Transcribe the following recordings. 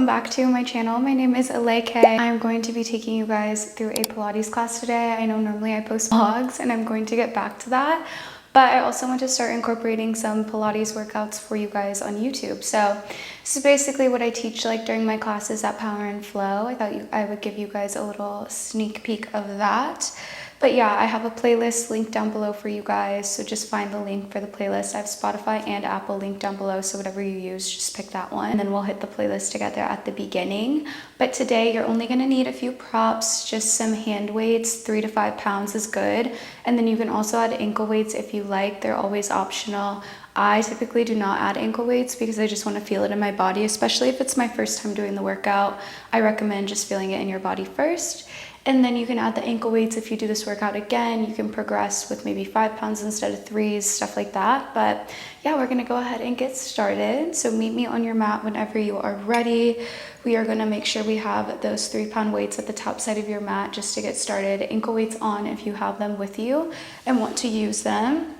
welcome back to my channel. My name is Aleke. I'm going to be taking you guys through a Pilates class today. I know normally I post vlogs and I'm going to get back to that, but I also want to start incorporating some Pilates workouts for you guys on YouTube. So this is basically what I teach like during my classes at Power and Flow. I thought I would give you guys a little sneak peek of that. But yeah, I have a playlist linked down below for you guys, so just find the link for the playlist. I have Spotify and Apple linked down below, so whatever you use, just pick that one. And then we'll hit the playlist together at the beginning. But today, you're only gonna need a few props, just some hand weights, 3 to 5 pounds is good. And then you can also add ankle weights if you like, they're always optional. I typically do not add ankle weights because I just want to feel it in my body, especially if it's my first time doing the workout. I recommend just feeling it in your body first. And then you can add the ankle weights if you do this workout again. You can progress with maybe 5 pounds instead of 3s, stuff like that. But yeah, we're gonna go ahead and get started. So meet me on your mat whenever you are ready. We are gonna make sure we have those 3-pound weights at the top side of your mat just to get started. Ankle weights on if you have them with you and want to use them.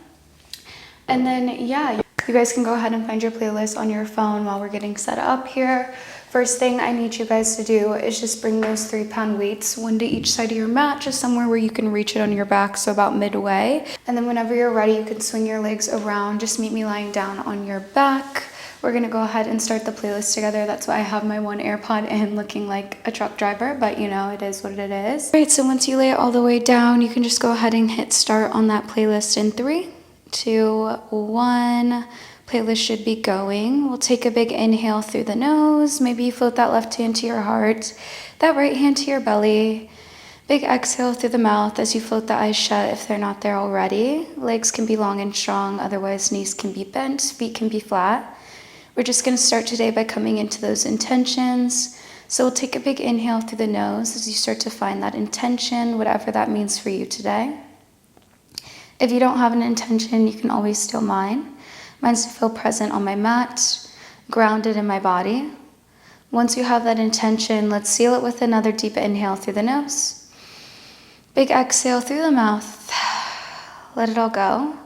And then yeah, you guys can go ahead and find your playlist on your phone while we're getting set up here. First thing I need you guys to do is just bring those 3-pound weights, one to each side of your mat, just somewhere where you can reach it on your back, so about midway. And then whenever you're ready, you can swing your legs around. Just meet me lying down on your back. We're gonna go ahead and start the playlist together. That's why I have my one AirPod in looking like a truck driver, but you know, it is what it is. All right, so once you lay it all the way down, you can just go ahead and hit start on that playlist in 3, 2, 1. Playlist should be going. We'll take a big inhale through the nose. Maybe you float that left hand to your heart, that right hand to your belly. Big exhale through the mouth as you float the eyes shut if they're not there already. Legs can be long and strong, otherwise knees can be bent, feet can be flat. We're just gonna start today by coming into those intentions. So we'll take a big inhale through the nose as you start to find that intention, whatever that means for you today. If you don't have an intention, you can always steal mine. Mine's to feel present on my mat, grounded in my body. Once you have that intention, let's seal it with another deep inhale through the nose. Big exhale through the mouth. Let it all go.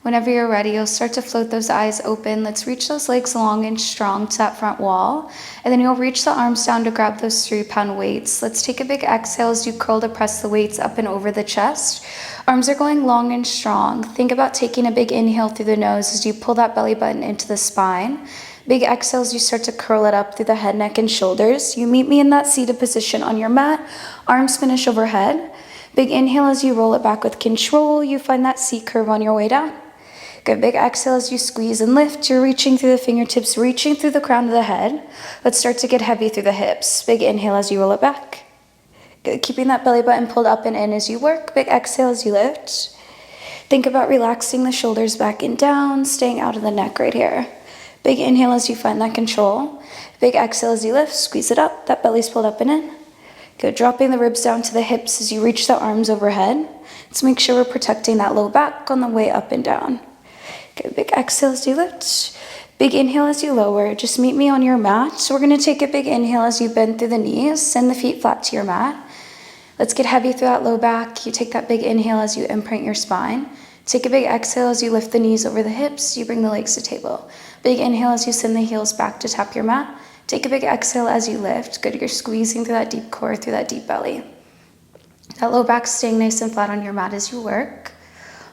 Whenever you're ready, you'll start to float those eyes open. Let's reach those legs long and strong to that front wall. And then you'll reach the arms down to grab those 3-pound weights. Let's take a big exhale as you curl to press the weights up and over the chest. Arms are going long and strong. Think about taking a big inhale through the nose as you pull that belly button into the spine. Big exhale as you start to curl it up through the head, neck, and shoulders. You meet me in that seated position on your mat. Arms finish overhead. Big inhale as you roll it back with control. You find that C curve on your way down. Good, big exhale as you squeeze and lift. You're reaching through the fingertips, reaching through the crown of the head. Let's start to get heavy through the hips. Big inhale as you roll it back. Good, keeping that belly button pulled up and in as you work. Big exhale as you lift. Think about relaxing the shoulders back and down, staying out of the neck right here. Big inhale as you find that control. Big exhale as you lift, squeeze it up. That belly's pulled up and in. Good, dropping the ribs down to the hips as you reach the arms overhead. Let's make sure we're protecting that low back on the way up and down. Good, big exhale as you lift. Big inhale as you lower. Just meet me on your mat. So we're gonna take a big inhale as you bend through the knees. Send the feet flat to your mat. Let's get heavy through that low back. You take that big inhale as you imprint your spine. Take a big exhale as you lift the knees over the hips. You bring the legs to table. Big inhale as you send the heels back to tap your mat. Take a big exhale as you lift. Good, you're squeezing through that deep core, through that deep belly. That low back staying nice and flat on your mat as you work.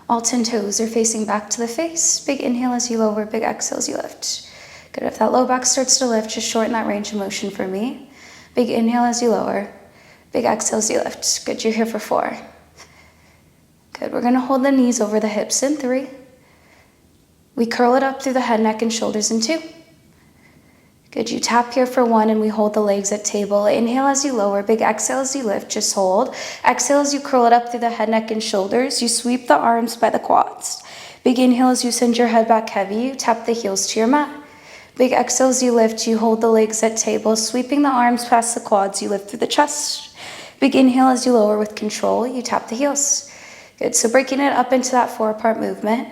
All 10 toes are facing back to the face. Big inhale as you lower, big exhale as you lift. Good, if that low back starts to lift, just shorten that range of motion for me. Big inhale as you lower, big exhale as you lift. Good, you're here for 4. Good, we're gonna hold the knees over the hips in 3. We curl it up through the head, neck, and shoulders in 2. Good, you tap here for 1 and we hold the legs at table. Inhale as you lower, big exhale as you lift, just hold. Exhale as you curl it up through the head, neck, and shoulders. You sweep the arms by the quads. Big inhale as you send your head back heavy, you tap the heels to your mat. Big exhale as you lift, you hold the legs at table. Sweeping the arms past the quads, you lift through the chest. Big inhale as you lower with control, you tap the heels. Good, so breaking it up into that 4-part movement.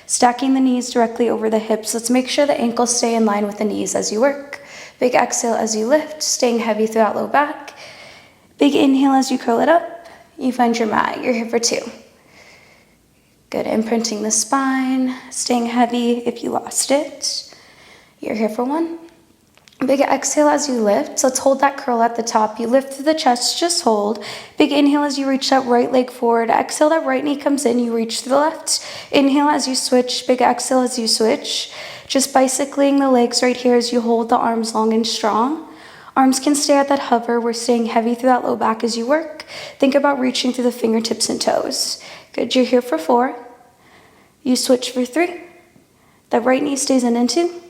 Stacking the knees directly over the hips. Let's make sure the ankles stay in line with the knees as you work. Big exhale as you lift, staying heavy through that low back. Big inhale as you curl it up. You find your mat. You're here for 2. Good, imprinting the spine, staying heavy if you lost it. You're here for 1. Big exhale as you lift. So let's hold that curl at the top. You lift through the chest, just hold. Big inhale as you reach that right leg forward. Exhale, that right knee comes in, you reach to the left. Inhale as you switch. Big exhale as you switch. Just bicycling the legs right here as you hold the arms long and strong. Arms can stay at that hover. We're staying heavy through that low back as you work. Think about reaching through the fingertips and toes. Good, you're here for 4. You switch for 3. That right knee stays in 2.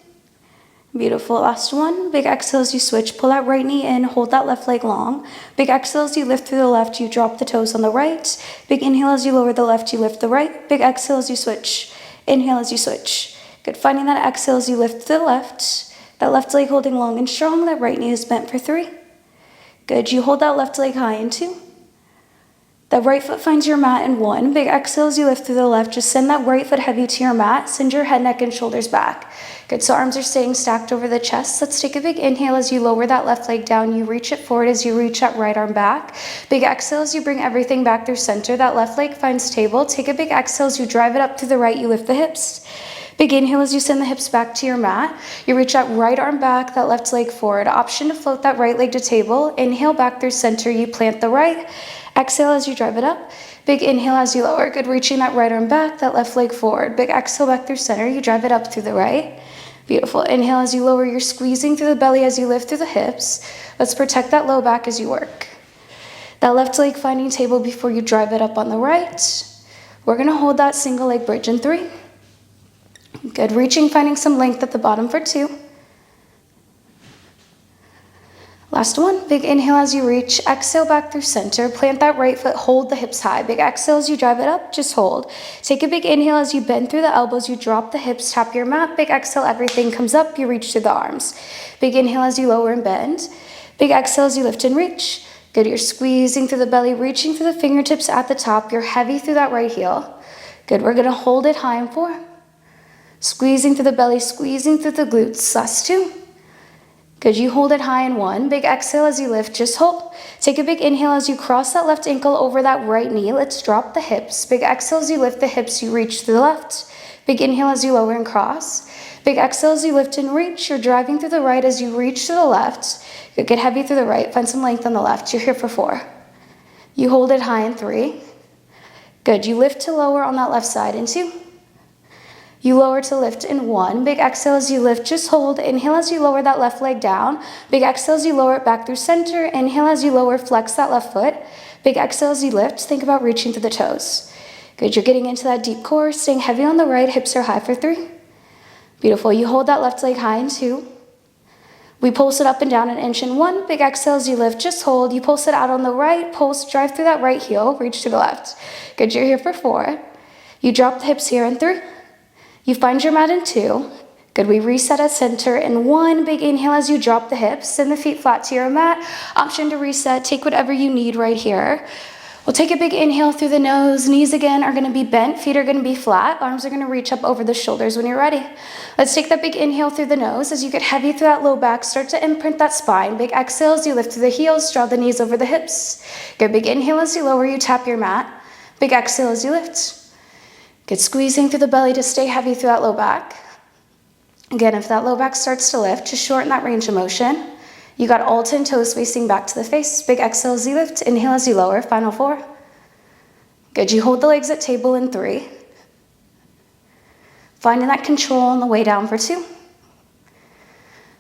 Beautiful, last one. Big exhale as you switch. Pull that right knee in, hold that left leg long. Big exhale as you lift through the left, you drop the toes on the right. Big inhale as you lower the left, you lift the right. Big exhale as you switch. Inhale as you switch. Good, finding that exhale as you lift to the left. That left leg holding long and strong. That right knee is bent for 3. Good, you hold that left leg high in 2. That right foot finds your mat in 1. Big exhale as you lift through the left. Just send that right foot heavy to your mat. Send your head, neck, and shoulders back. Good, so arms are staying stacked over the chest. Let's take a big inhale as you lower that left leg down. You reach it forward as you reach that right arm back. Big exhale as you bring everything back through center. That left leg finds table. Take a big exhale as you drive it up to the right. You lift the hips. Big inhale as you send the hips back to your mat. You reach that right arm back, that left leg forward. Option to float that right leg to table. Inhale back through center. You plant the right. Exhale as you drive it up. Big inhale as you lower. Good, reaching that right arm back, that left leg forward. Big exhale back through center. You drive it up through the right. Beautiful. Inhale as you lower. You're squeezing through the belly as you lift through the hips. Let's protect that low back as you work. That left leg finding table before you drive it up on the right. We're going to hold that single leg bridge in 3. Good. Reaching, finding some length at the bottom for 2. Last one. Big inhale as you reach. Exhale back through center. Plant that right foot. Hold the hips high. Big exhale as you drive it up. Just hold. Take a big inhale as you bend through the elbows. You drop the hips. Tap your mat. Big exhale. Everything comes up. You reach through the arms. Big inhale as you lower and bend. Big exhale as you lift and reach. Good. You're squeezing through the belly. Reaching through the fingertips at the top. You're heavy through that right heel. Good. We're going to hold it high in 4. Squeezing through the belly. Squeezing through the glutes. Last 2. Good, you hold it high in 1. Big exhale as you lift, just hold. Take a big inhale as you cross that left ankle over that right knee. Let's drop the hips. Big exhale as you lift the hips, you reach to the left. Big inhale as you lower and cross. Big exhale as you lift and reach. You're driving through the right as you reach to the left. Good, get heavy through the right. Find some length on the left. You're here for 4. You hold it high in 3. Good, you lift to lower on that left side in 2. You lower to lift in 1. Big exhale as you lift, just hold. Inhale as you lower that left leg down. Big exhale as you lower it back through center. Inhale as you lower, flex that left foot. Big exhale as you lift, think about reaching to the toes. Good, you're getting into that deep core, staying heavy on the right, hips are high for 3. Beautiful, you hold that left leg high in 2. We pulse it up and down an inch in 1. Big exhale as you lift, just hold. You pulse it out on the right, pulse, drive through that right heel, reach to the left. Good, you're here for 4. You drop the hips here in 3. You find your mat in 2. Good, we reset at center in 1. Big inhale as you drop the hips. Send the feet flat to your mat. Option to reset. Take whatever you need right here. We'll take a big inhale through the nose. Knees again are going to be bent. Feet are going to be flat. Arms are going to reach up over the shoulders when you're ready. Let's take that big inhale through the nose. As you get heavy through that low back, start to imprint that spine. Big exhale as you lift through the heels. Draw the knees over the hips. Good, big inhale as you lower, you tap your mat. Big exhale as you lift. Good, squeezing through the belly to stay heavy through that low back. Again, if that low back starts to lift, just shorten that range of motion. You got all 10 toes facing back to the face. Big exhale as you lift, inhale as you lower, final 4. Good, you hold the legs at table in 3. Finding that control on the way down for 2.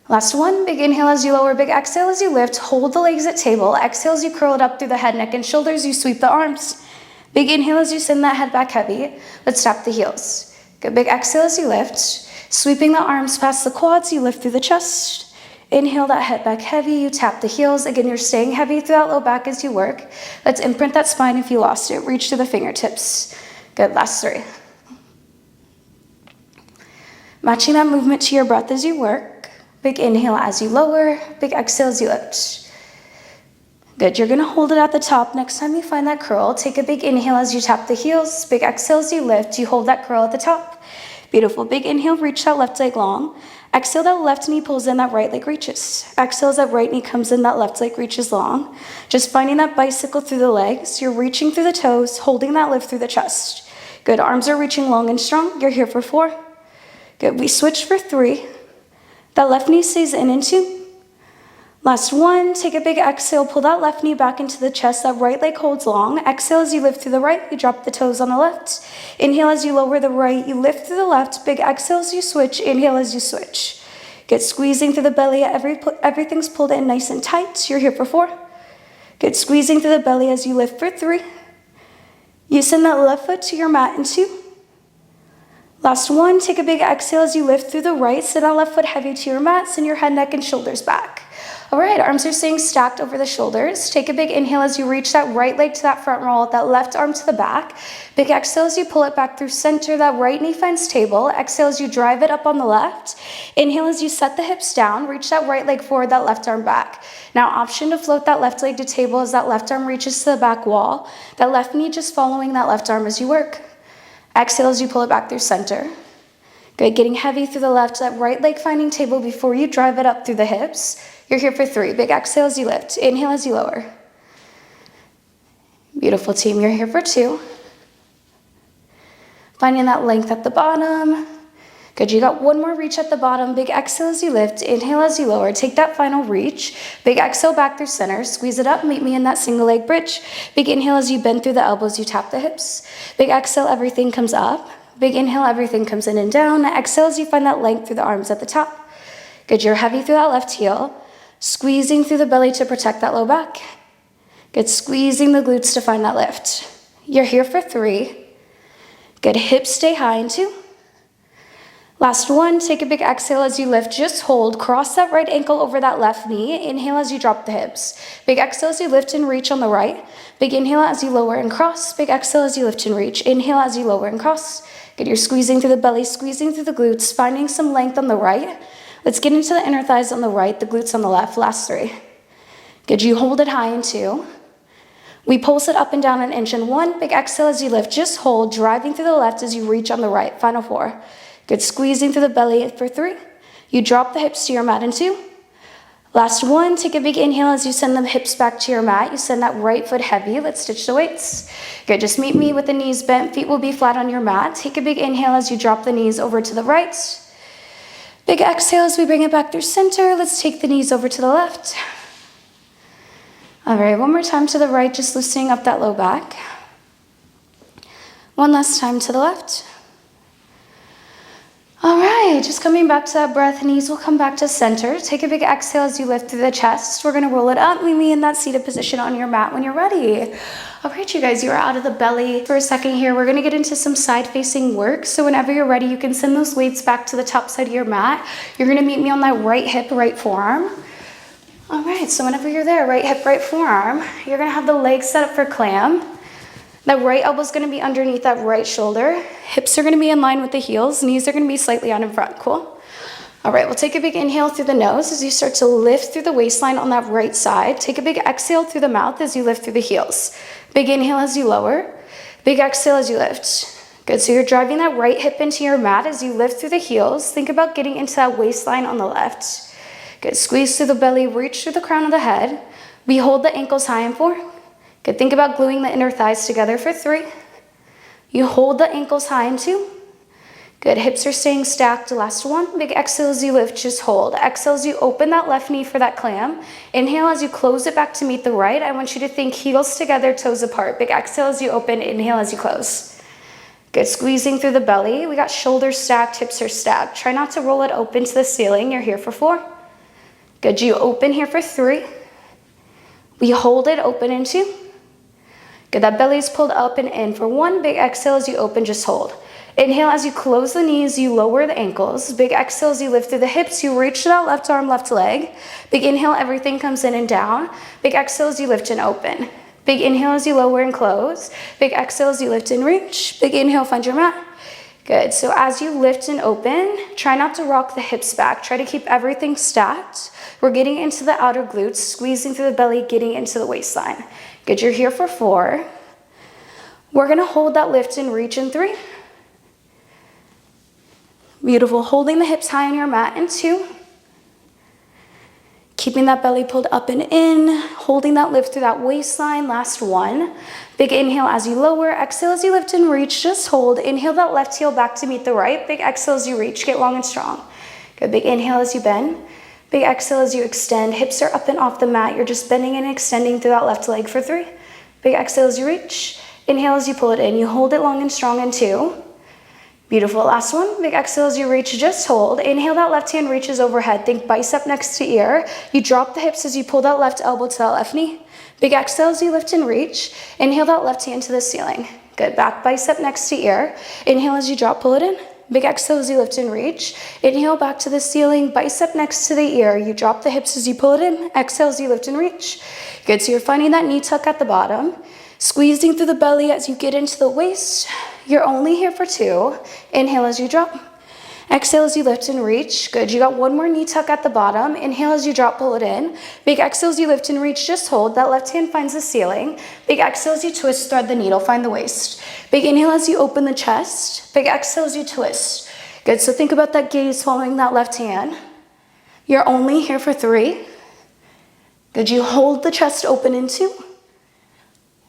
Last 1, big inhale as you lower, big exhale as you lift, hold the legs at table. Exhale as you curl it up through the head, neck, and shoulders, you sweep the arms. Big inhale as you send that head back heavy. Let's tap the heels. Good, big exhale as you lift. Sweeping the arms past the quads, you lift through the chest. Inhale that head back heavy, you tap the heels. Again, you're staying heavy through that low back as you work. Let's imprint that spine if you lost it. Reach to the fingertips. Good, last 3. Matching that movement to your breath as you work. Big inhale as you lower, big exhale as you lift. Good, you're gonna hold it at the top. Next time you find that curl, take a big inhale as you tap the heels. Big exhale as you lift, you hold that curl at the top. Beautiful, big inhale, reach that left leg long. Exhale, that left knee pulls in, that right leg reaches. Exhale as that right knee comes in, that left leg reaches long. Just finding that bicycle through the legs. You're reaching through the toes, holding that lift through the chest. Good, arms are reaching long and strong. You're here for 4. Good, we switch for 3. That left knee stays in 2. Last one, take a big exhale, pull that left knee back into the chest, that right leg holds long. Exhale as you lift through the right, you drop the toes on the left. Inhale as you lower the right, you lift through the left. Big exhale as you switch, inhale as you switch. Good, squeezing through the belly, everything's pulled in nice and tight. You're here for 4. Good, squeezing through the belly as you lift for 3. You send that left foot to your mat in 2. Last one, take a big exhale as you lift through the right, send that left foot heavy to your mat, send your head, neck, and shoulders back. All right, arms are staying stacked over the shoulders. Take a big inhale as you reach that right leg to that front roll, that left arm to the back. Big exhale as you pull it back through center, that right knee finds table. Exhale as you drive it up on the left. Inhale as you set the hips down, reach that right leg forward, that left arm back. Now option to float that left leg to table as that left arm reaches to the back wall. That left knee just following that left arm as you work. Exhale as you pull it back through center. Good, getting heavy through the left, that right leg finding table before you drive it up through the hips. You're here for 3. Big exhale as you lift. Inhale as you lower. Beautiful, team. You're here for 2. Finding that length at the bottom. Good, you got one more reach at the bottom. Big exhale as you lift. Inhale as you lower. Take that final reach. Big exhale back through center. Squeeze it up. Meet me in that single leg bridge. Big inhale as you bend through the elbows. You tap the hips. Big exhale, everything comes up. Big inhale, everything comes in and down. Exhale as you find that length through the arms at the top. Good, you're heavy through that left heel. Squeezing through the belly to protect that low back. Good, squeezing the glutes to find that lift. You're here for 3. Good, hips stay high in 2. Last one, take a big exhale as you lift, just hold. Cross that right ankle over that left knee. Inhale as you drop the hips. Big exhale as you lift and reach on the right. Big inhale as you lower and cross. Big exhale as you lift and reach. Inhale as you lower and cross. Good, you're squeezing through the belly, squeezing through the glutes, finding some length on the right. Let's get into the inner thighs on the right, the glutes on the left. Last 3. Good, you hold it high in 2. We pulse it up and down an inch in 1. Big exhale as you lift, just hold, driving through the left as you reach on the right. Final 4. Good, squeezing through the belly for 3. You drop the hips to your mat in 2. Last 1, take a big inhale as you send the hips back to your mat. You send that right foot heavy. Let's stitch the weights. Good, just meet me with the knees bent. Feet will be flat on your mat. Take a big inhale as you drop the knees over to the right. Big exhale as we bring it back through center. Let's take the knees over to the left. All right, one more time to the right, just loosening up that low back. One last time to the left. All right, just coming back to that breath, knees will come back to center. Take a big exhale as you lift through the chest. We're gonna roll it up, meet me in that seated position on your mat when you're ready. All right, you guys, you are out of the belly for a second here. We're gonna get into some side-facing work. So whenever you're ready, you can send those weights back to the top side of your mat. You're gonna meet me on that right hip, right forearm. All right, so whenever you're there, right hip, right forearm, you're gonna have the legs set up for clam. That right elbow's gonna be underneath that right shoulder. Hips are gonna be in line with the heels. Knees are gonna be slightly out in front, cool? All right, we'll take a big inhale through the nose as you start to lift through the waistline on that right side. Take a big exhale through the mouth as you lift through the heels. Big inhale as you lower. Big exhale as you lift. Good, so you're driving that right hip into your mat as you lift through the heels. Think about getting into that waistline on the left. Good, squeeze through the belly, reach through the crown of the head. We hold the ankles high in 4. Good, think about gluing the inner thighs together for 3. You hold the ankles high in 2. Good, hips are staying stacked. Last 1. Big exhale as you lift, just hold. Exhale as you open that left knee for that clam. Inhale as you close it back to meet the right. I want you to think heels together, toes apart. Big exhale as you open, inhale as you close. Good, squeezing through the belly. We got shoulders stacked, hips are stacked. Try not to roll it open to the ceiling. You're here for 4. Good, you open here for 3. We hold it open in 2. Good, that belly's pulled up and in for 1. Big exhale as you open, just hold. Inhale as you close the knees, you lower the ankles. Big exhale as you lift through the hips, you reach to that left arm, left leg. Big inhale, everything comes in and down. Big exhale as you lift and open. Big inhale as you lower and close. Big exhale as you lift and reach. Big inhale, find your mat. Good, so as you lift and open, try not to rock the hips back. Try to keep everything stacked. We're getting into the outer glutes, squeezing through the belly, getting into the waistline. Good, you're here for 4. We're gonna hold that lift and reach in 3. Beautiful, holding the hips high on your mat in 2. Keeping that belly pulled up and in, holding that lift through that waistline. Last 1. Big inhale as you lower, exhale as you lift and reach, just hold. Inhale that left heel back to meet the right. Big exhale as you reach, get long and strong. Good, big inhale as you bend. Big exhale as you extend. Hips are up and off the mat. You're just bending and extending through that left leg for 3. Big exhale as you reach. Inhale as you pull it in. You hold it long and strong in 2. Beautiful. Last one. Big exhale as you reach. Just hold. Inhale, that left hand reaches overhead. Think bicep next to ear. You drop the hips as you pull that left elbow to that left knee. Big exhale as you lift and reach. Inhale that left hand to the ceiling. Good. Back bicep next to ear. Inhale as you drop, pull it in. Big exhale as you lift and reach. Inhale back to the ceiling, bicep next to the ear. You drop the hips as you pull it in. Exhale as you lift and reach. Good, so you're finding that knee tuck at the bottom. Squeezing through the belly as you get into the waist. You're only here for 2. Inhale as you drop. Exhale as you lift and reach. Good, you got one more knee tuck at the bottom. Inhale as you drop, pull it in. Big exhale as you lift and reach, just hold. That left hand finds the ceiling. Big exhale as you twist, thread the needle, find the waist. Big inhale as you open the chest. Big exhale as you twist. Good, so think about that gaze following that left hand. You're only here for 3. Good, you hold the chest open in 2.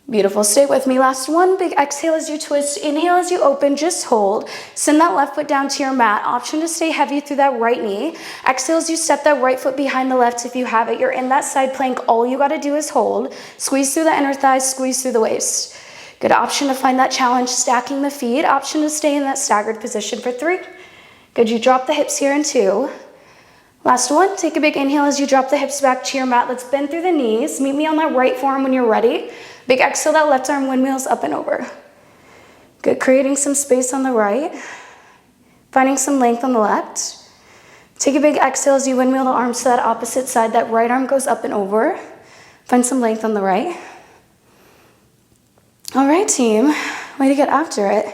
Beautiful, stay with me. Last one, big exhale as you twist. Inhale as you open, just hold. Send that left foot down to your mat. Option to stay heavy through that right knee. Exhale as you step that right foot behind the left if you have it. You're in that side plank. All you gotta do is hold. Squeeze through the inner thighs, squeeze through the waist. Good option to find that challenge, stacking the feet. Option to stay in that staggered position for 3. Good, you drop the hips here in 2. Last one, take a big inhale as you drop the hips back to your mat. Let's bend through the knees. Meet me on that right forearm when you're ready. Big exhale, that left arm windmills up and over. Good, creating some space on the right. Finding some length on the left. Take a big exhale as you windmill the arms to that opposite side. That right arm goes up and over. Find some length on the right. All right, team, way to get after it.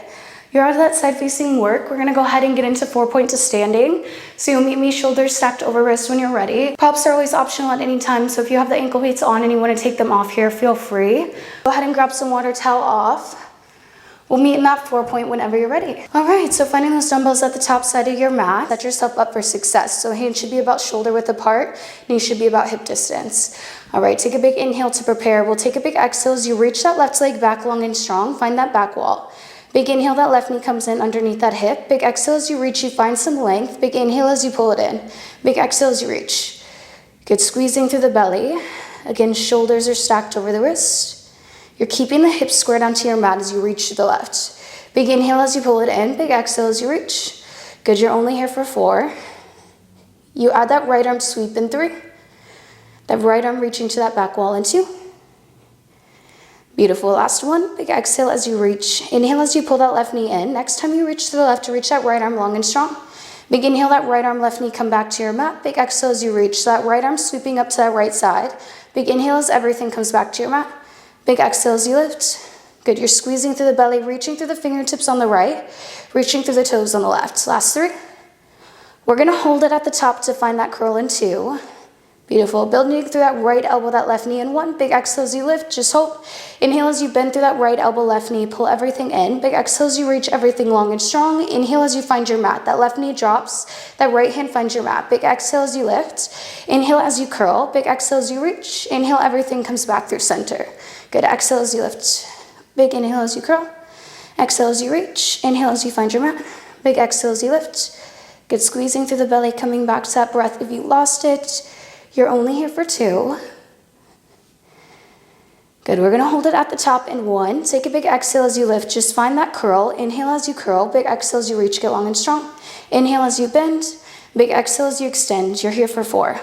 You're out of that side facing work. We're gonna go ahead and get into 4-point to standing. So you'll meet me shoulders stacked over wrists when you're ready. Props are always optional at any time, so if you have the ankle weights on and you wanna take them off here, feel free. Go ahead and grab some water towel off. We'll meet in that 4-point whenever you're ready. All right, so finding those dumbbells at the top side of your mat, set yourself up for success. So hands should be about shoulder width apart, knees should be about hip distance. All right, take a big inhale to prepare. We'll take a big exhale as you reach that left leg back long and strong. Find that back wall. Big inhale, that left knee comes in underneath that hip. Big exhale as you reach, you find some length. Big inhale as you pull it in. Big exhale as you reach. Good, squeezing through the belly. Again, shoulders are stacked over the wrist. You're keeping the hips squared onto your mat as you reach to the left. Big inhale as you pull it in. Big exhale as you reach. Good, you're only here for 4. You add that right arm sweep in 3. That right arm reaching to that back wall in 2. Beautiful, last one. Big exhale as you reach. Inhale as you pull that left knee in. Next time you reach to the left, reach that right arm long and strong. Big inhale, that right arm, left knee come back to your mat. Big exhale as you reach. So that right arm sweeping up to that right side. Big inhale as everything comes back to your mat. Big exhale as you lift. Good, you're squeezing through the belly, reaching through the fingertips on the right, reaching through the toes on the left. Last 3. We're gonna hold it at the top to find that curl in 2. Beautiful, building through that right elbow, that left knee in 1. Big exhale as you lift, just hold. Inhale as you bend through that right elbow, left knee, pull everything in. Big exhale as you reach everything long and strong. Inhale as you find your mat. That left knee drops, that right hand finds your mat. Big exhale as you lift. Inhale as you curl. Big exhale as you reach. Inhale, everything comes back through center. Good, exhale as you lift. Big inhale as you curl. Exhale as you reach. Inhale as you find your mat. Big exhale as you lift. Good, squeezing through the belly, coming back to that breath if you lost it. You're only here for 2. Good, we're gonna hold it at the top in 1. Take a big exhale as you lift, just find that curl. Inhale as you curl, big exhale as you reach, get long and strong. Inhale as you bend, big exhale as you extend. You're here for 4.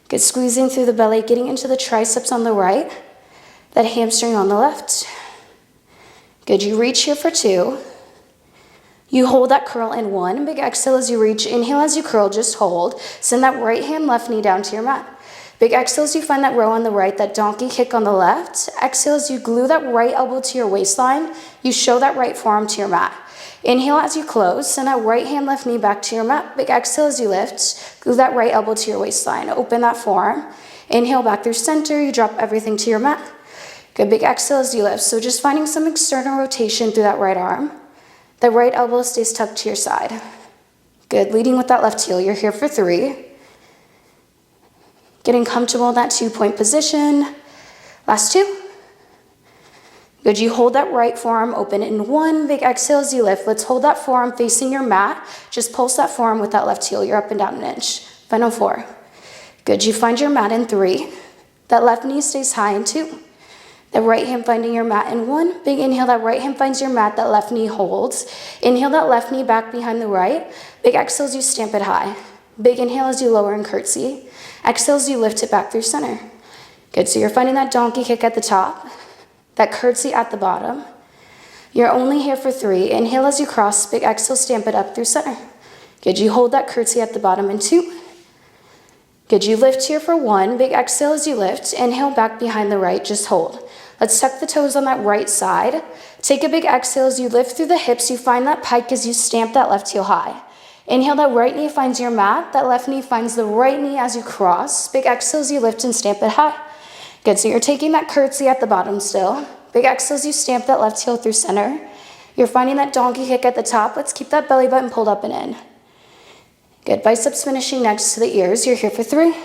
Good, squeezing through the belly, getting into the triceps on the right, that hamstring on the left. Good, you reach here for 2. You hold that curl in 1. Big exhale as you reach. Inhale as you curl, just hold. Send that right hand, left knee down to your mat. Big exhale as you find that row on the right, that donkey kick on the left. Exhale as you glue that right elbow to your waistline. You show that right forearm to your mat. Inhale as you close. Send that right hand, left knee back to your mat. Big exhale as you lift. Glue that right elbow to your waistline. Open that forearm. Inhale back through center. You drop everything to your mat. Good, big exhale as you lift. So just finding some external rotation through that right arm. The right elbow stays tucked to your side. Good, leading with that left heel. You're here for 3. Getting comfortable in that 2-point position. Last 2. Good, you hold that right forearm open in 1. Big exhale as you lift. Let's hold that forearm facing your mat. Just pulse that forearm with that left heel. You're up and down an inch. Final 4. Good, you find your mat in 3. That left knee stays high in 2. That right hand finding your mat in 1. Big inhale, that right hand finds your mat, that left knee holds. Inhale that left knee back behind the right. Big exhale as you stamp it high. Big inhale as you lower and curtsy. Exhale as you lift it back through center. Good, so you're finding that donkey kick at the top, that curtsy at the bottom. You're only here for 3. Inhale as you cross, big exhale, stamp it up through center. Good, you hold that curtsy at the bottom in 2. Good, you lift here for 1. Big exhale as you lift. Inhale back behind the right, just hold. Let's tuck the toes on that right side. Take a big exhale as you lift through the hips. You find that pike as you stamp that left heel high. Inhale, that right knee finds your mat. That left knee finds the right knee as you cross. Big exhale as you lift and stamp it high. Good, so you're taking that curtsy at the bottom still. Big exhale as you stamp that left heel through center. You're finding that donkey kick at the top. Let's keep that belly button pulled up and in. Good, biceps finishing next to the ears. You're here for 3.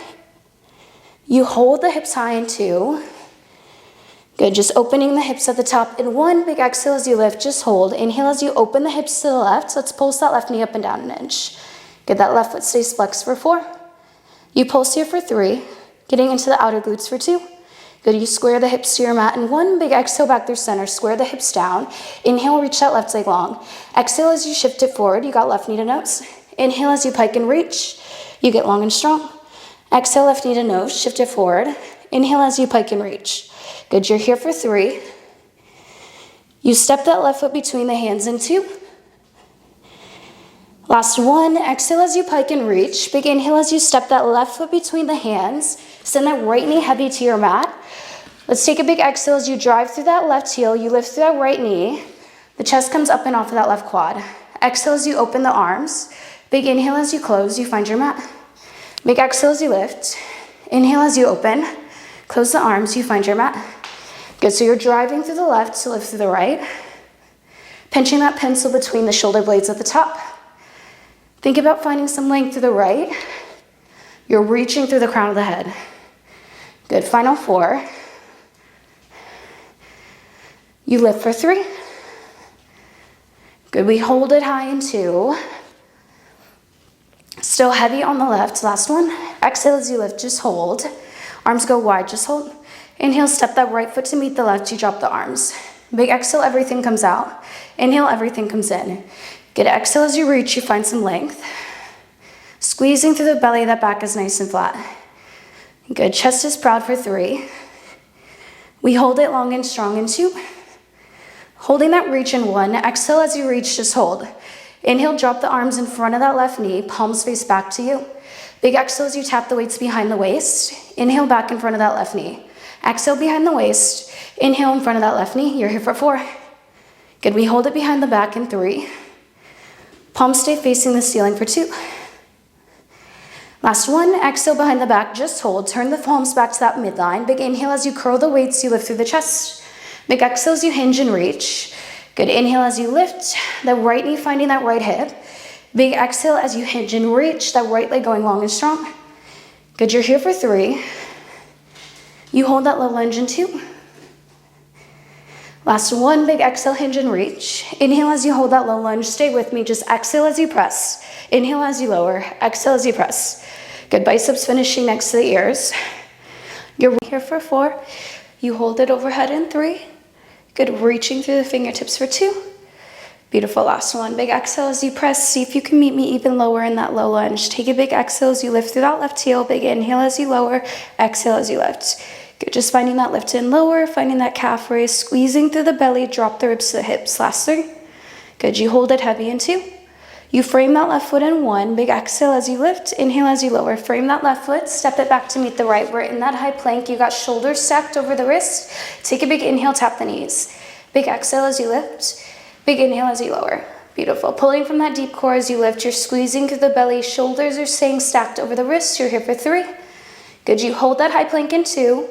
You hold the hips high in 2. Good, just opening the hips at the top in 1. Big exhale as you lift, just hold. Inhale as you open the hips to the left. Let's pulse that left knee up and down an inch. Good, that left foot stays flexed for 4. You pulse here for 3. Getting into the outer glutes for 2. Good, you square the hips to your mat in 1. Big exhale back through center, square the hips down. Inhale, reach that left leg long. Exhale as you shift it forward, you got left knee to nose. Inhale as you pike and reach, you get long and strong. Exhale, left knee to nose, shift it forward. Inhale as you pike and reach. Good, you're here for 3. You step that left foot between the hands in 2. Last 1, exhale as you pike and reach. Big inhale as you step that left foot between the hands. Send that right knee heavy to your mat. Let's take a big exhale as you drive through that left heel. You lift through that right knee. The chest comes up and off of that left quad. Exhale as you open the arms. Big inhale as you close, you find your mat. Big exhale as you lift. Inhale as you open. Close the arms, you find your mat. Good, so you're driving through the left to lift through the right. Pinching that pencil between the shoulder blades at the top. Think about finding some length through the right. You're reaching through the crown of the head. Good, final 4. You lift for 3. Good, we hold it high in 2. Still heavy on the left, last 1. Exhale as you lift, just hold. Arms go wide, just hold. Inhale, step that right foot to meet the left, you drop the arms. Big exhale, everything comes out. Inhale, everything comes in. Good, exhale as you reach, you find some length. Squeezing through the belly, that back is nice and flat. Good, chest is proud for 3. We hold it long and strong in 2. Holding that reach in 1. Exhale as you reach, just hold. Inhale, drop the arms in front of that left knee, palms face back to you. Big exhale as you tap the weights behind the waist. Inhale back in front of that left knee. Exhale behind the waist. Inhale in front of that left knee. You're here for 4. Good, we hold it behind the back in 3. Palms stay facing the ceiling for 2. Last 1, exhale behind the back, just hold. Turn the palms back to that midline. Big inhale as you curl the weights, you lift through the chest. Big exhale as you hinge and reach. Good, inhale as you lift, the right knee finding that right hip. Big exhale as you hinge and reach, that right leg going long and strong. Good, you're here for 3. You hold that low lunge in 2. Last 1, big exhale, hinge and reach. Inhale as you hold that low lunge, stay with me, just exhale as you press. Inhale as you lower, exhale as you press. Good, biceps finishing next to the ears. You're here for 4. You hold it overhead in 3. Good, reaching through the fingertips for 2. Beautiful, last 1. Big exhale as you press. See if you can meet me even lower in that low lunge. Take a big exhale as you lift through that left heel. Big inhale as you lower, exhale as you lift. Good, just finding that lift and lower, finding that calf raise, squeezing through the belly, drop the ribs to the hips. Last 3. Good, you hold it heavy in 2. You frame that left foot in 1. Big exhale as you lift, inhale as you lower. Frame that left foot, step it back to meet the right. We're in that high plank. You got shoulders stacked over the wrist. Take a big inhale, tap the knees. Big exhale as you lift. Big inhale as you lower. Beautiful. Pulling from that deep core as you lift. You're squeezing through the belly. Shoulders are staying stacked over the wrists. You're here for 3. Good, you hold that high plank in 2.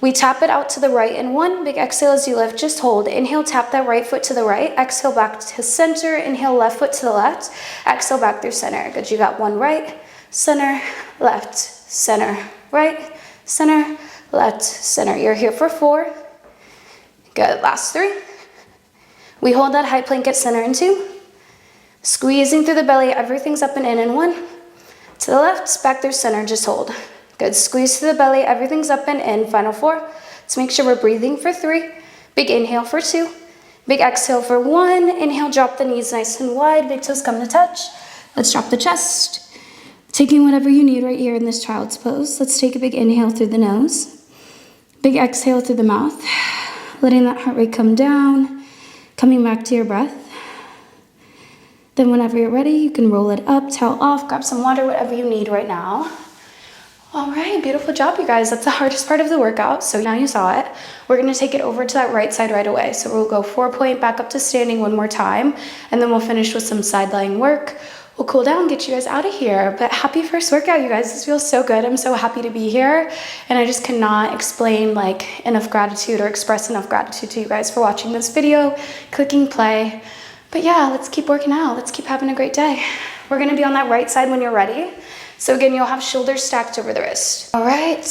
We tap it out to the right in 1. Big exhale as you lift, just hold. Inhale, tap that right foot to the right. Exhale back to center. Inhale, left foot to the left. Exhale back through center. Good, you got 1 right, center, left, center, right, center, left, center. You're here for 4. Good, last 3. We hold that high plank at center in 2. Squeezing through the belly, everything's up and in 1. To the left, back through center, just hold. Good, squeeze through the belly, everything's up and in, final 4. Let's make sure we're breathing for 3. Big inhale for 2. Big exhale for 1. Inhale, drop the knees nice and wide, big toes come to touch. Let's drop the chest. Taking whatever you need right here in this child's pose. Let's take a big inhale through the nose. Big exhale through the mouth. Letting that heart rate come down. Coming back to your breath. Then whenever you're ready, you can roll it up, towel off, grab some water, whatever you need right now. All right, beautiful job, you guys. That's the hardest part of the workout, so now you saw it. We're gonna take it over to that right side right away. So we'll go 4-point back up to standing one more time, and then we'll finish with some side lying work. We'll cool down, get you guys out of here. But happy first workout, you guys. This feels so good. I'm so happy to be here, and I just cannot explain like enough gratitude or express enough gratitude to you guys for watching this video, clicking play. But yeah, let's keep working out. Let's keep having a great day. We're gonna be on that right side when you're ready. So again, you'll have shoulders stacked over the wrist. All right,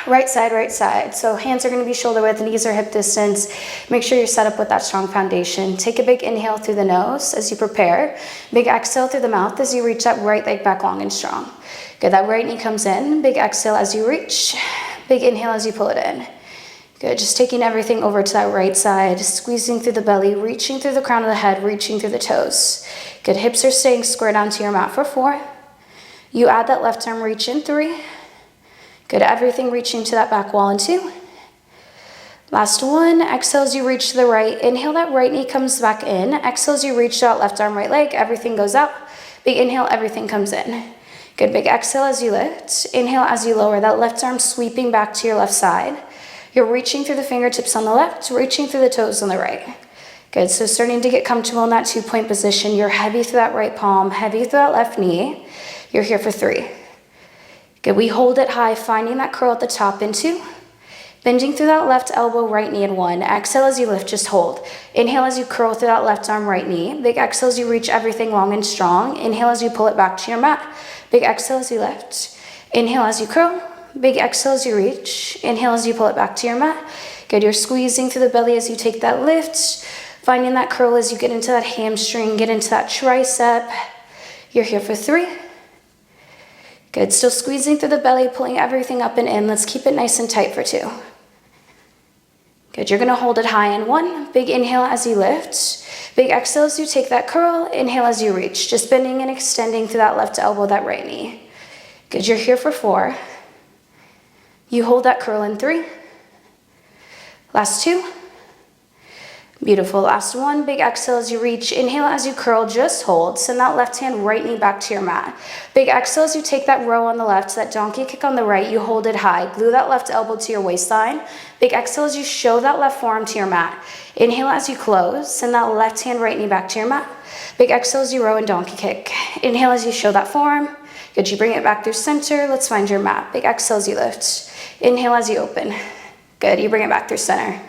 right side, right side. So hands are gonna be shoulder width, knees are hip distance. Make sure you're set up with that strong foundation. Take a big inhale through the nose as you prepare. Big exhale through the mouth as you reach that right leg back long and strong. Good, that right knee comes in. Big exhale as you reach. Big inhale as you pull it in. Good, just taking everything over to that right side, squeezing through the belly, reaching through the crown of the head, reaching through the toes. Good, hips are staying square down to your mat for 4. You add that left arm reach in 3. Good, everything reaching to that back wall in 2. Last 1, exhale as you reach to the right. Inhale, that right knee comes back in. Exhale as you reach to that left arm, right leg, everything goes out. Big inhale, everything comes in. Good, big exhale as you lift. Inhale as you lower, that left arm sweeping back to your left side. You're reaching through the fingertips on the left, reaching through the toes on the right. Good, so starting to get comfortable in that 2-point position. You're heavy through that right palm, heavy through that left knee. You're here for 3. Good, we hold it high, finding that curl at the top in 2. Bending through that left elbow, right knee in 1. Exhale as you lift, just hold. Inhale as you curl through that left arm, right knee. Big exhale as you reach everything long and strong. Inhale as you pull it back to your mat. Big exhale as you lift. Inhale as you curl. Big exhale as you reach. Inhale as you pull it back to your mat. Good, you're squeezing through the belly as you take that lift. Finding that curl as you get into that hamstring, get into that tricep. You're here for 3. Good, still squeezing through the belly, pulling everything up and in. Let's keep it nice and tight for 2. Good, you're gonna hold it high in 1. Big inhale as you lift. Big exhale as you take that curl. Inhale as you reach. Just bending and extending through that left elbow, that right knee. Good, you're here for 4. You hold that curl in 3. Last 2. Beautiful, last 1. Big exhale as you reach. Inhale as you curl, just hold. Send that left hand, right knee back to your mat. Big exhale as you take that row on the left, that donkey kick on the right, you hold it high. Glue that left elbow to your waistline. Big exhale as you show that left forearm to your mat. Inhale as you close. Send that left hand, right knee back to your mat. Big exhale as you row and donkey kick. Inhale as you show that forearm. Good, you bring it back through center. Let's find your mat. Big exhale as you lift. Inhale as you open. Good, you bring it back through center.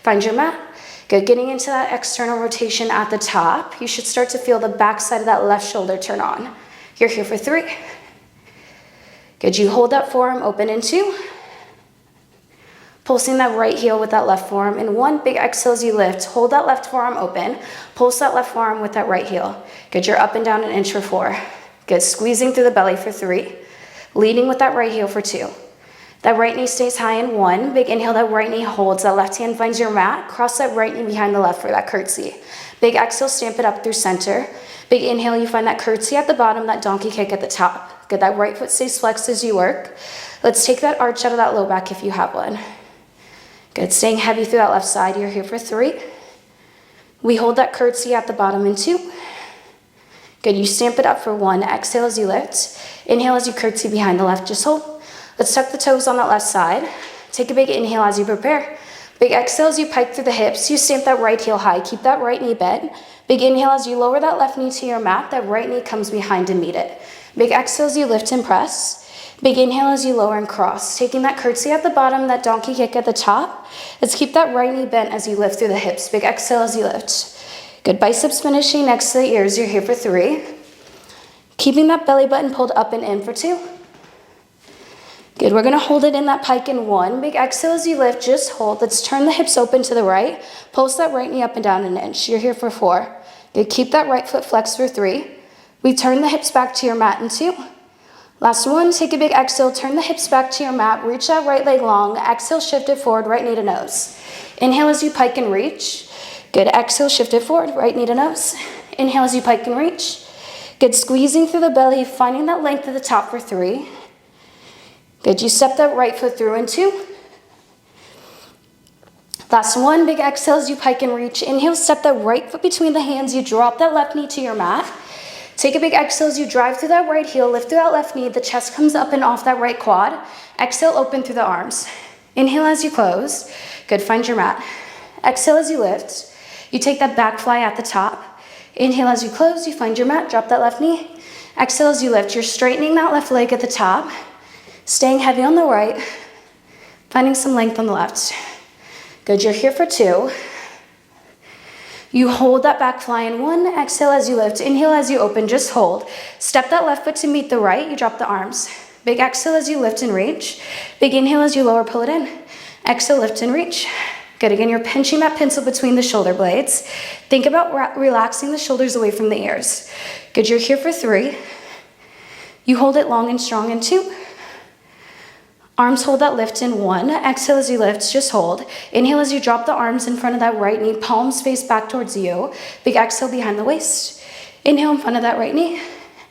Find your mat. Good, getting into that external rotation at the top. You should start to feel the back side of that left shoulder turn on. You're here for 3. Good, you hold that forearm open in 2. Pulsing that right heel with that left forearm in 1. Big exhale as you lift. Hold that left forearm open. Pulse that left forearm with that right heel. Good, you're up and down an inch for 4. Good, squeezing through the belly for 3. Leading with that right heel for 2. That right knee stays high in 1. Big inhale, that right knee holds. That left hand finds your mat. Cross that right knee behind the left for that curtsy. Big exhale, stamp it up through center. Big inhale, you find that curtsy at the bottom, that donkey kick at the top. Good, that right foot stays flexed as you work. Let's take that arch out of that low back if you have one. Good, staying heavy through that left side. You're here for 3. We hold that curtsy at the bottom in 2. Good, you stamp it up for 1. Exhale as you lift. Inhale as you curtsy behind the left, just hold. Let's tuck the toes on that left side. Take a big inhale as you prepare. Big exhale as you pike through the hips. You stamp that right heel high. Keep that right knee bent. Big inhale as you lower that left knee to your mat. That right knee comes behind to meet it. Big exhale as you lift and press. Big inhale as you lower and cross. Taking that curtsy at the bottom, that donkey kick at the top. Let's keep that right knee bent as you lift through the hips. Big exhale as you lift. Good, biceps finishing next to the ears. You're here for 3. Keeping that belly button pulled up and in for 2. Good, we're gonna hold it in that pike in 1. Big exhale as you lift, just hold. Let's turn the hips open to the right. Pulse that right knee up and down an inch. You're here for 4. Good, keep that right foot flexed for 3. We turn the hips back to your mat in 2. Last one, take a big exhale, turn the hips back to your mat, reach that right leg long, exhale, shift it forward, right knee to nose. Inhale as you pike and reach. Good, exhale, shift it forward, right knee to nose. Inhale as you pike and reach. Good, squeezing through the belly, finding that length at the top for 3. Good, you step that right foot through in 2. Last one, big exhale as you pike and reach. Inhale, step that right foot between the hands, you drop that left knee to your mat. Take a big exhale as you drive through that right heel, lift through that left knee, the chest comes up and off that right quad. Exhale, open through the arms. Inhale as you close. Good, find your mat. Exhale as you lift. You take that back fly at the top. Inhale as you close, you find your mat, drop that left knee. Exhale as you lift, you're straightening that left leg at the top, staying heavy on the right, finding some length on the left. Good, you're here for 2. You hold that back fly in 1, exhale as you lift, inhale as you open, just hold. Step that left foot to meet the right, you drop the arms. Big exhale as you lift and reach. Big inhale as you lower, pull it in. Exhale, lift and reach. Good, again, you're pinching that pencil between the shoulder blades. Think about relaxing the shoulders away from the ears. Good, you're here for 3. You hold it long and strong in 2. Arms hold that lift in 1. Exhale as you lift, just hold. Inhale as you drop the arms in front of that right knee, palms face back towards you. Big exhale behind the waist. Inhale in front of that right knee.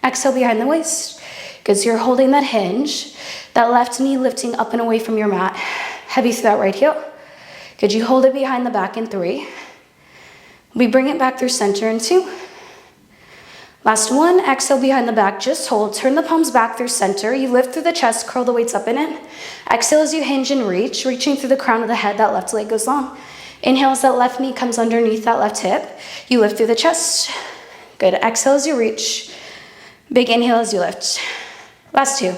Exhale behind the waist. Good, so you're holding that hinge. That left knee lifting up and away from your mat. Heavy through that right heel. Good, you hold it behind the back in 3. We bring it back through center in 2. Last one, exhale behind the back, just hold. Turn the palms back through center. You lift through the chest, curl the weights up and in. Exhale as you hinge and reach, reaching through the crown of the head, that left leg goes long. Inhale as that left knee comes underneath that left hip. You lift through the chest. Good, exhale as you reach. Big inhale as you lift. Last 2.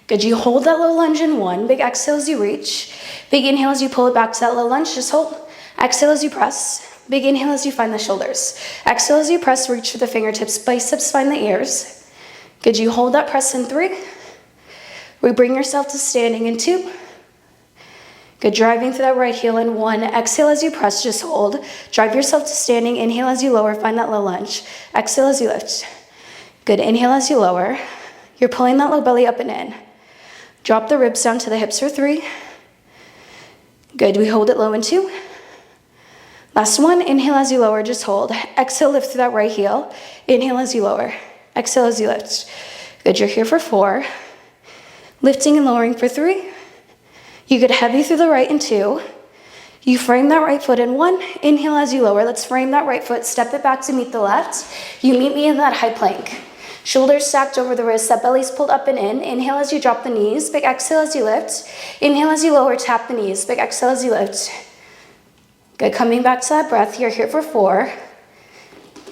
Good, you hold that low lunge in 1. Big exhale as you reach. Big inhale as you pull it back to that low lunge, just hold. Exhale as you press. Big inhale as you find the shoulders. Exhale as you press, reach for the fingertips, biceps find the ears. Good, you hold that press in 3. We bring yourself to standing in 2. Good, driving through that right heel in 1. Exhale as you press, just hold. Drive yourself to standing, inhale as you lower, find that low lunge. Exhale as you lift. Good, inhale as you lower. You're pulling that low belly up and in. Drop the ribs down to the hips for 3. Good, we hold it low in 2. Last one, inhale as you lower, just hold. Exhale, lift through that right heel. Inhale as you lower. Exhale as you lift. Good, you're here for 4. Lifting and lowering for 3. You get heavy through the right in 2. You frame that right foot in 1. Inhale as you lower. Let's frame that right foot, step it back to meet the left. You meet me in that high plank. Shoulders stacked over the wrists, that belly's pulled up and in. Inhale as you drop the knees. Big exhale as you lift. Inhale as you lower, tap the knees. Big exhale as you lift. Good, coming back to that breath, you're here for 4.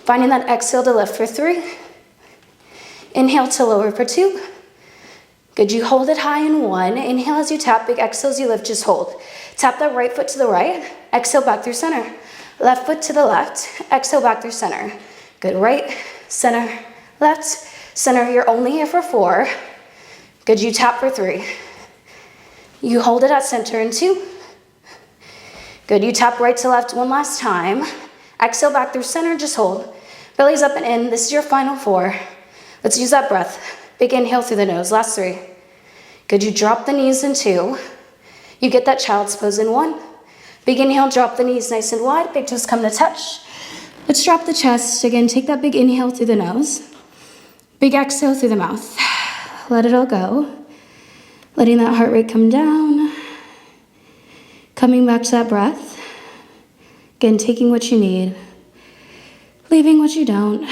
Finding that exhale to lift for 3. Inhale to lower for 2. Good, you hold it high in 1. Inhale as you tap, big exhale as you lift, just hold. Tap that right foot to the right, exhale back through center. Left foot to the left, exhale back through center. Good, right, center, left, center, you're only here for 4. Good, you tap for 3. You hold it at center in 2. Good, you tap right to left one last time. Exhale back through center, just hold. Belly's up and in, this is your final 4. Let's use that breath. Big inhale through the nose, last 3. Good, you drop the knees in 2. You get that child's pose in 1. Big inhale, drop the knees nice and wide, big toes come to touch. Let's drop the chest, again, take that big inhale through the nose. Big exhale through the mouth. Let it all go. Letting that heart rate come down. Coming back to that breath. Again, taking what you need. Leaving what you don't.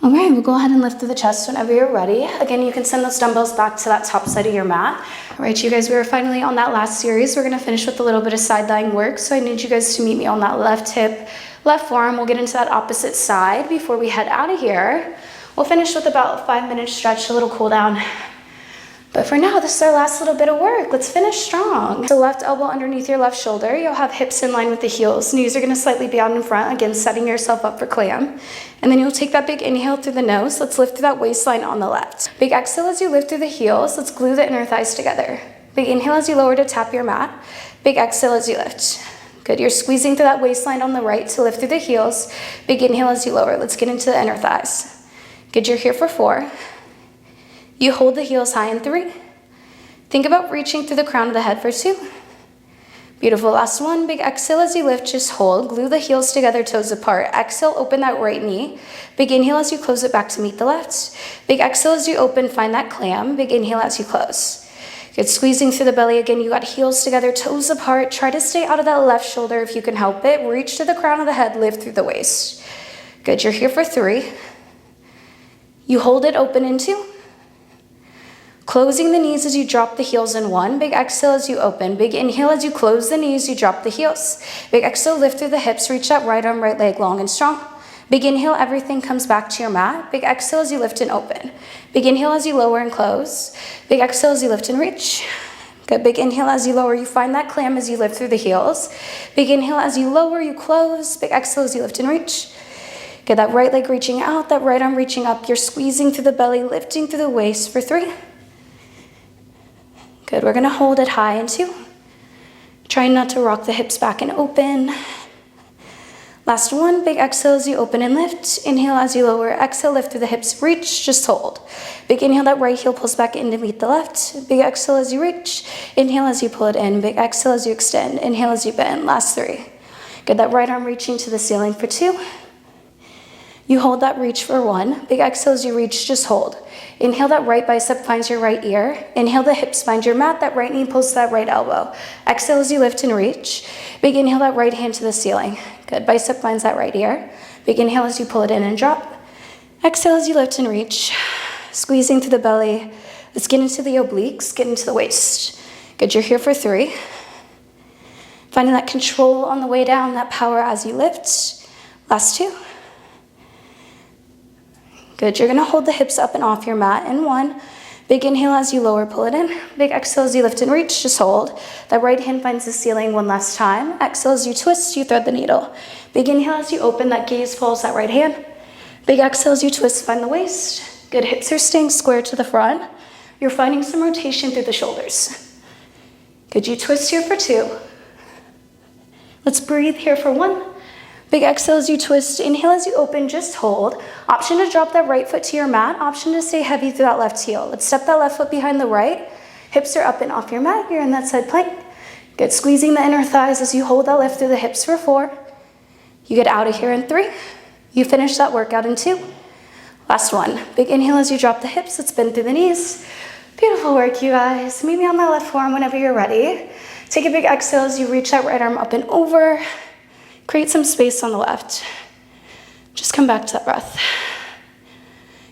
All right, we'll go ahead and lift through the chest whenever you're ready. Again, you can send those dumbbells back to that top side of your mat. All right, you guys, we are finally on that last series. We're gonna finish with a little bit of side lying work. So I need you guys to meet me on that left hip, left forearm. We'll get into that opposite side before we head out of here. We'll finish with about a 5-minute stretch, a little cool down. But for now, this is our last little bit of work. Let's finish strong. So left elbow underneath your left shoulder. You'll have hips in line with the heels. Knees are gonna slightly be out in front. Again, setting yourself up for clam. And then you'll take that big inhale through the nose. Let's lift through that waistline on the left. Big exhale as you lift through the heels. Let's glue the inner thighs together. Big inhale as you lower to tap your mat. Big exhale as you lift. Good, you're squeezing through that waistline on the right to lift through the heels. Big inhale as you lower. Let's get into the inner thighs. Good. Good, you're here for 4. You hold the heels high in 3. Think about reaching through the crown of the head for 2. Beautiful, last one. Big exhale as you lift, just hold. Glue the heels together, toes apart. Exhale, open that right knee. Big inhale as you close it back to meet the left. Big exhale as you open, find that clam. Big inhale as you close. Good, squeezing through the belly again. You got heels together, toes apart. Try to stay out of that left shoulder if you can help it. Reach to the crown of the head, lift through the waist. Good, you're here for 3. You hold it open in 2. Closing the knees as you drop the heels in 1. Big exhale as you open. Big inhale as you close the knees, you drop the heels. Big exhale, lift through the hips, reach that right arm, right leg long and strong. Big inhale, everything comes back to your mat. Big exhale as you lift and open. Big inhale as you lower and close. Big exhale as you lift and reach. Good, big inhale as you lower, you find that clam as you lift through the heels. Big inhale as you lower, you close. Big exhale as you lift and reach. Good, that right leg reaching out, that right arm reaching up. You're squeezing through the belly, lifting through the waist for 3. Good, we're gonna hold it high in 2. Try not to rock the hips back and open. Last one, big exhale as you open and lift. Inhale as you lower, exhale, lift through the hips, reach, just hold. Big inhale, that right heel pulls back in to meet the left. Big exhale as you reach. Inhale as you pull it in. Big exhale as you extend. Inhale as you bend. Last 3. Good, that right arm reaching to the ceiling for 2. You hold that reach for 1. Big exhale as you reach, just hold. Inhale, that right bicep finds your right ear. Inhale, the hips find your mat. That right knee pulls to that right elbow. Exhale as you lift and reach. Big inhale, that right hand to the ceiling. Good, bicep finds that right ear. Big inhale as you pull it in and drop. Exhale as you lift and reach. Squeezing through the belly. Let's get into the obliques, get into the waist. Good, you're here for 3. Finding that control on the way down, that power as you lift. Last 2. Good, you're gonna hold the hips up and off your mat in 1. Big inhale as you lower, pull it in. Big exhale as you lift and reach, just hold. That right hand finds the ceiling one last time. Exhale as you twist, you thread the needle. Big inhale as you open, that gaze follows that right hand. Big exhale as you twist, find the waist. Good, hips are staying square to the front. You're finding some rotation through the shoulders. Good, you twist here for 2. Let's breathe here for 1. Big exhale as you twist. Inhale as you open, just hold. Option to drop that right foot to your mat. Option to stay heavy through that left heel. Let's step that left foot behind the right. Hips are up and off your mat. You're in that side plank. Good, squeezing the inner thighs as you hold that lift through the hips for 4. You get out of here in 3. You finish that workout in 2. Last one. Big inhale as you drop the hips. Let's bend through the knees. Beautiful work, you guys. Meet me on that left forearm whenever you're ready. Take a big exhale as you reach that right arm up and over. Create some space on the left. Just come back to that breath.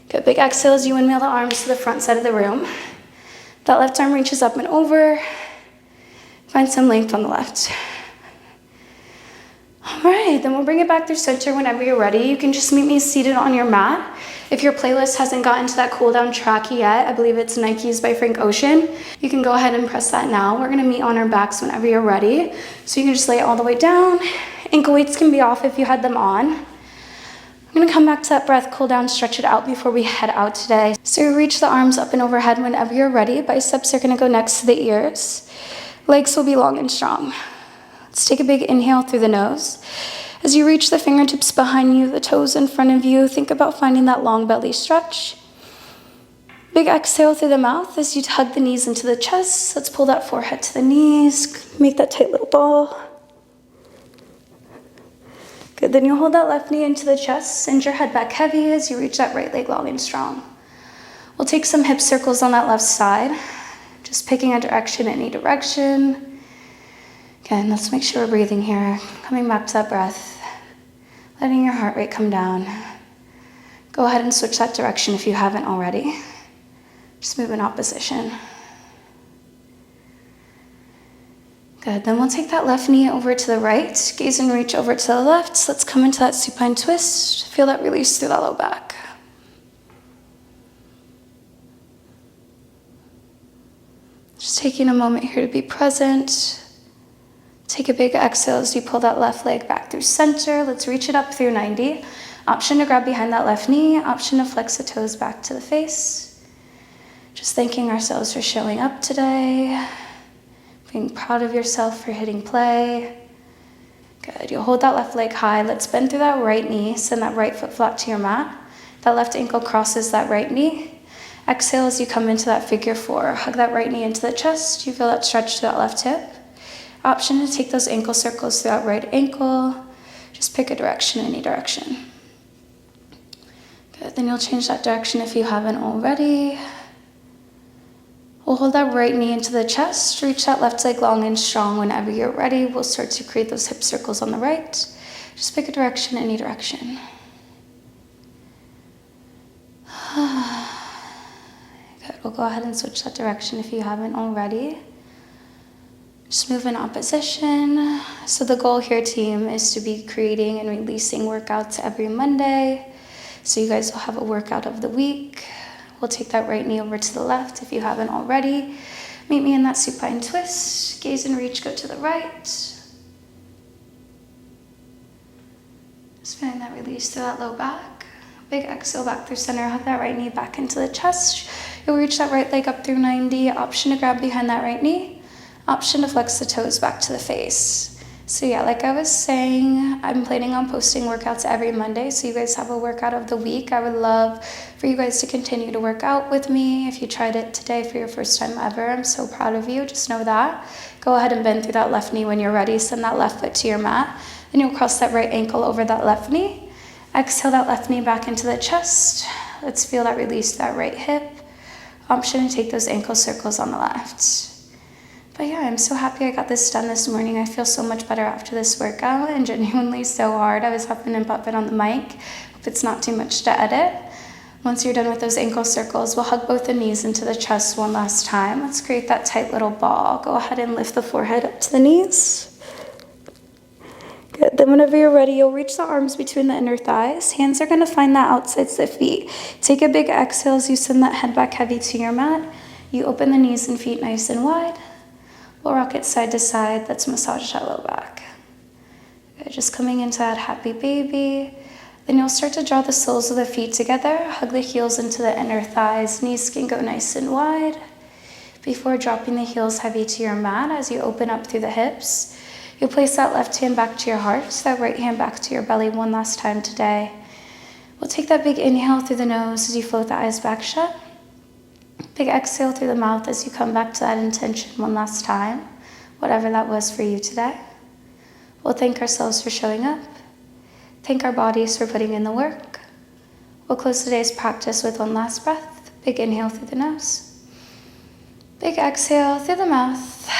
Good, big exhale as you windmill the arms to the front side of the room. That left arm reaches up and over. Find some length on the left. All right, then we'll bring it back through center whenever you're ready. You can just meet me seated on your mat. If your playlist hasn't gotten to that cool down track yet, I believe it's Nikes by Frank Ocean, you can go ahead and press that now. We're gonna meet on our backs whenever you're ready. So you can just lay it all the way down. Ankle weights can be off if you had them on. I'm gonna come back to that breath, cool down, stretch it out before we head out today. So you reach the arms up and overhead whenever you're ready. Biceps are gonna go next to the ears. Legs will be long and strong. Let's take a big inhale through the nose. As you reach the fingertips behind you, the toes in front of you, think about finding that long belly stretch. Big exhale through the mouth as you hug the knees into the chest. Let's pull that forehead to the knees, make that tight little ball. Good, then you hold that left knee into the chest, send your head back heavy as you reach that right leg long and strong. We'll take some hip circles on that left side, just picking a direction in any direction. Again, let's make sure we're breathing here. Coming back to that breath, letting your heart rate come down. Go ahead and switch that direction if you haven't already. Just move in opposition. Good, then we'll take that left knee over to the right, gaze and reach over to the left. Let's come into that supine twist. Feel that release through that low back. Just taking a moment here to be present. Take a big exhale as you pull that left leg back through center. Let's reach it up through 90. Option to grab behind that left knee. Option to flex the toes back to the face. Just thanking ourselves for showing up today. Being proud of yourself for hitting play. Good, you'll hold that left leg high. Let's bend through that right knee. Send that right foot flat to your mat. That left ankle crosses that right knee. Exhale as you come into that figure 4. Hug that right knee into the chest. You feel that stretch to that left hip. Option to take those ankle circles through that right ankle. Just pick a direction, any direction. Good, then you'll change that direction if you haven't already. We'll hold that right knee into the chest. Reach that left leg long and strong. Whenever you're ready, we'll start to create those hip circles on the right. Just pick a direction, any direction. Good, we'll go ahead and switch that direction if you haven't already. Just move in opposition. So the goal here, team, is to be creating and releasing workouts every Monday. So you guys will have a workout of the week. We'll take that right knee over to the left if you haven't already. Meet me in that supine twist. Gaze and reach, go to the right. Just feeling that release through that low back. Big exhale back through center. Hug that right knee back into the chest. You'll reach that right leg up through 90. Option to grab behind that right knee. Option to flex the toes back to the face. So yeah, like I was saying, I'm planning on posting workouts every Monday, so you guys have a workout of the week. I would love for you guys to continue to work out with me. If you tried it today for your first time ever, I'm so proud of you. Just know that. Go ahead and bend through that left knee when you're ready. Send that left foot to your mat. Then you'll cross that right ankle over that left knee. Exhale that left knee back into the chest. Let's feel that release to that right hip. Option to take those ankle circles on the left. But yeah, I'm so happy I got this done this morning. I feel so much better after this workout, and genuinely so hard. I was huffing and puffing on the mic. Hope it's not too much to edit. Once you're done with those ankle circles, we'll hug both the knees into the chest one last time. Let's create that tight little ball. Go ahead and lift the forehead up to the knees. Good. Then whenever you're ready, you'll reach the arms between the inner thighs. Hands are going to find that outsides of the feet. Take a big exhale as you send that head back heavy to your mat. You open the knees and feet nice and wide. We'll rock it side to side. Let's massage that low back. Good. Just coming into that happy baby. Then you'll start to draw the soles of the feet together. Hug the heels into the inner thighs. Knees can go nice and wide. Before dropping the heels heavy to your mat, as you open up through the hips, you'll place that left hand back to your heart, that right hand back to your belly one last time today. We'll take that big inhale through the nose as you float the eyes back shut. Big exhale through the mouth as you come back to that intention one last time, whatever that was for you today. We'll thank ourselves for showing up. Thank our bodies for putting in the work. We'll close today's practice with one last breath. Big inhale through the nose. Big exhale through the mouth.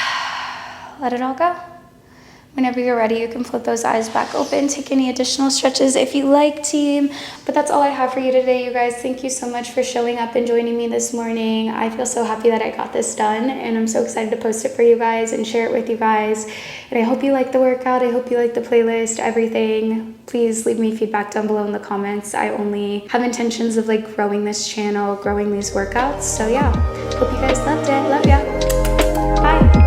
Let it all go. Whenever you're ready, you can float those eyes back open. Take any additional stretches if you like, team. But that's all I have for you today, you guys. Thank you so much for showing up and joining me this morning. I feel so happy that I got this done, and I'm so excited to post it for you guys and share it with you guys. And I hope you like the workout. I hope you like the playlist, everything. Please leave me feedback down below in the comments. I only have intentions of like growing this channel, growing these workouts. So yeah, hope you guys loved it. Love ya. Bye.